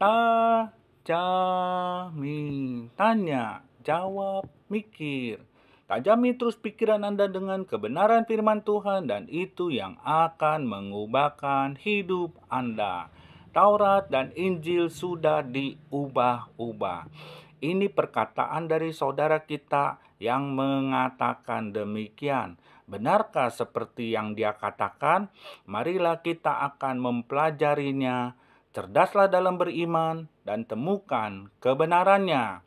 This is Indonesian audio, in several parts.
Tajami, tanya, jawab, mikir. Tajami terus pikiran Anda dengan kebenaran firman Tuhan dan itu yang akan mengubahkan hidup Anda. Taurat dan Injil sudah diubah-ubah. Ini perkataan dari saudara kita yang mengatakan demikian. Benarkah seperti yang dia katakan? Marilah kita akan mempelajarinya. Cerdaslah dalam beriman dan temukan kebenarannya.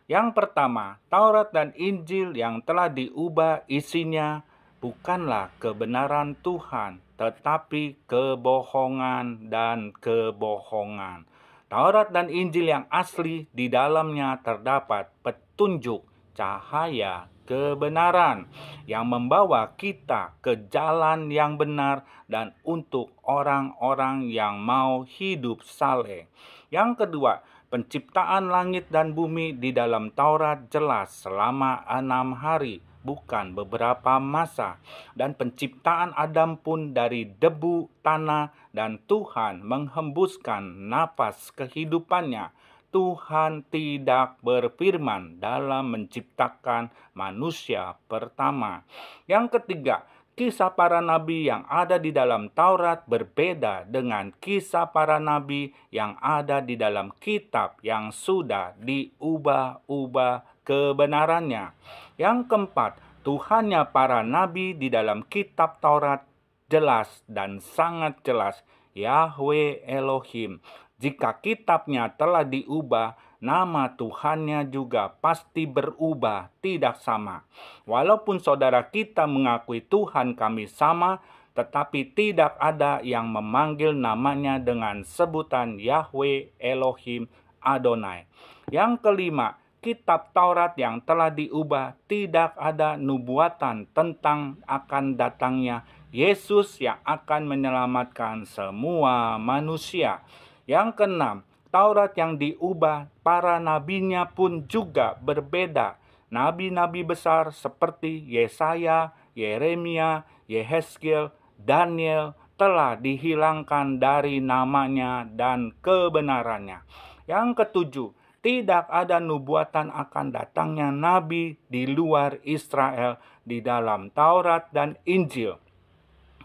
Yang pertama, Taurat dan Injil yang telah diubah isinya bukanlah kebenaran Tuhan, tetapi kebohongan dan kebohongan. Taurat dan Injil yang asli di dalamnya terdapat petunjuk cahaya kebenaran yang membawa kita ke jalan yang benar dan untuk orang-orang yang mau hidup saleh. Yang kedua, penciptaan langit dan bumi di dalam Taurat jelas selama 6 hari, bukan beberapa masa. Dan penciptaan Adam pun dari debu tanah dan Tuhan menghembuskan napas kehidupannya. Tuhan tidak berfirman dalam menciptakan manusia pertama. Yang ketiga, kisah para nabi yang ada di dalam Taurat berbeda dengan kisah para nabi yang ada di dalam kitab yang sudah diubah-ubah kebenarannya. Yang keempat, Tuhannya para nabi di dalam kitab Taurat jelas dan sangat jelas, Yahweh Elohim. Jika kitabnya telah diubah, nama Tuhannya juga pasti berubah, tidak sama. Walaupun saudara kita mengakui Tuhan kami sama, tetapi tidak ada yang memanggil namanya dengan sebutan Yahweh Elohim Adonai. Yang kelima, kitab Taurat yang telah diubah tidak ada nubuatan tentang akan datangnya Yesus yang akan menyelamatkan semua manusia. Yang keenam, Taurat yang diubah para nabinya pun juga berbeda. Nabi-nabi besar seperti Yesaya, Yeremia, Yehezkiel, Daniel telah dihilangkan dari namanya dan kebenarannya. Yang ketujuh, tidak ada nubuatan akan datangnya nabi di luar Israel di dalam Taurat dan Injil.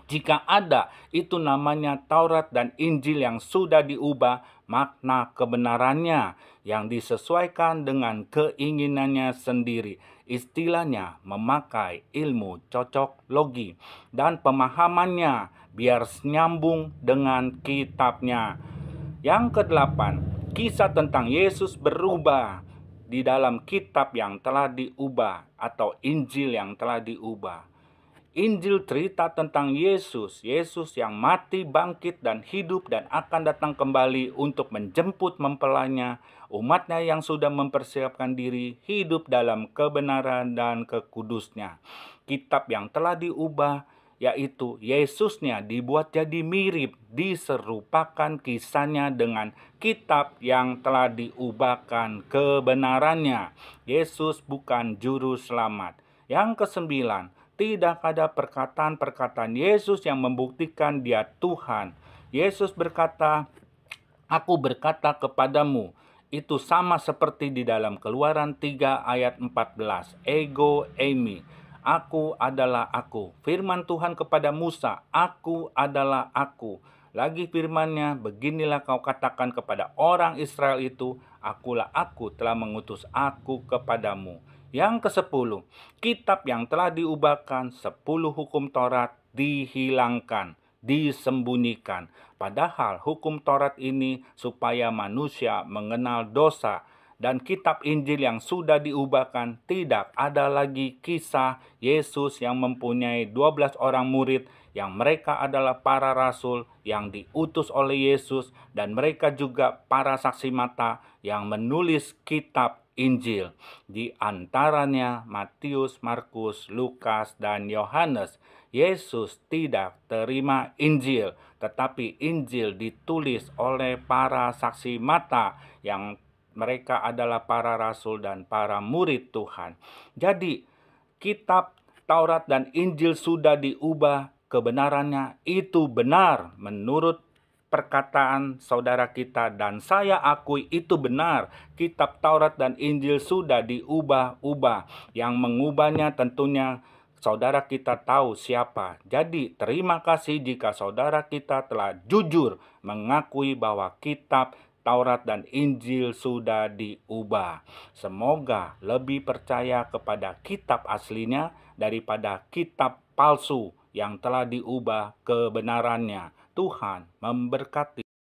Jika ada, itu namanya Taurat dan Injil yang sudah diubah makna kebenarannya yang disesuaikan dengan keinginannya sendiri. Istilahnya memakai ilmu cocok logi dan pemahamannya biar nyambung dengan kitabnya. Yang kedelapan, kisah tentang Yesus berubah di dalam kitab yang telah diubah atau Injil yang telah diubah. Injil cerita tentang Yesus yang mati, bangkit, dan hidup dan akan datang kembali untuk menjemput mempelainya, umatnya yang sudah mempersiapkan diri hidup dalam kebenaran dan kekudusnya. Kitab yang telah diubah, yaitu Yesusnya dibuat jadi mirip, diserupakan kisahnya dengan kitab yang telah diubahkan kebenarannya. Yesus bukan juru selamat. Yang kesembilan, tidak ada perkataan-perkataan Yesus yang membuktikan dia Tuhan. Yesus berkata, "Aku berkata kepadamu," itu sama seperti di dalam Keluaran 3 ayat 14. Ego eimi, aku adalah aku. Firman Tuhan kepada Musa, aku adalah aku. Lagi firman-Nya, beginilah kau katakan kepada orang Israel itu, akulah aku telah mengutus aku kepadamu. Yang ke-10, kitab yang telah diubahkan, 10 hukum Taurat dihilangkan, disembunyikan. Padahal hukum Taurat ini supaya manusia mengenal dosa. Dan kitab Injil yang sudah diubahkan tidak ada lagi kisah Yesus yang mempunyai 12 orang murid yang mereka adalah para rasul yang diutus oleh Yesus dan mereka juga para saksi mata yang menulis kitab Injil. Di antaranya Matius, Markus, Lukas, dan Yohanes. Yesus tidak terima Injil, tetapi Injil ditulis oleh para saksi mata yang mereka adalah para rasul dan para murid Tuhan. Jadi, kitab Taurat dan Injil sudah diubah, kebenarannya itu benar menurut perkataan saudara kita dan saya akui itu benar. Kitab Taurat dan Injil sudah diubah-ubah. Yang mengubahnya tentunya saudara kita tahu siapa. Jadi terima kasih jika saudara kita telah jujur mengakui bahwa kitab Taurat dan Injil sudah diubah. Semoga lebih percaya kepada kitab aslinya daripada kitab palsu yang telah diubah kebenarannya. Tuhan memberkati.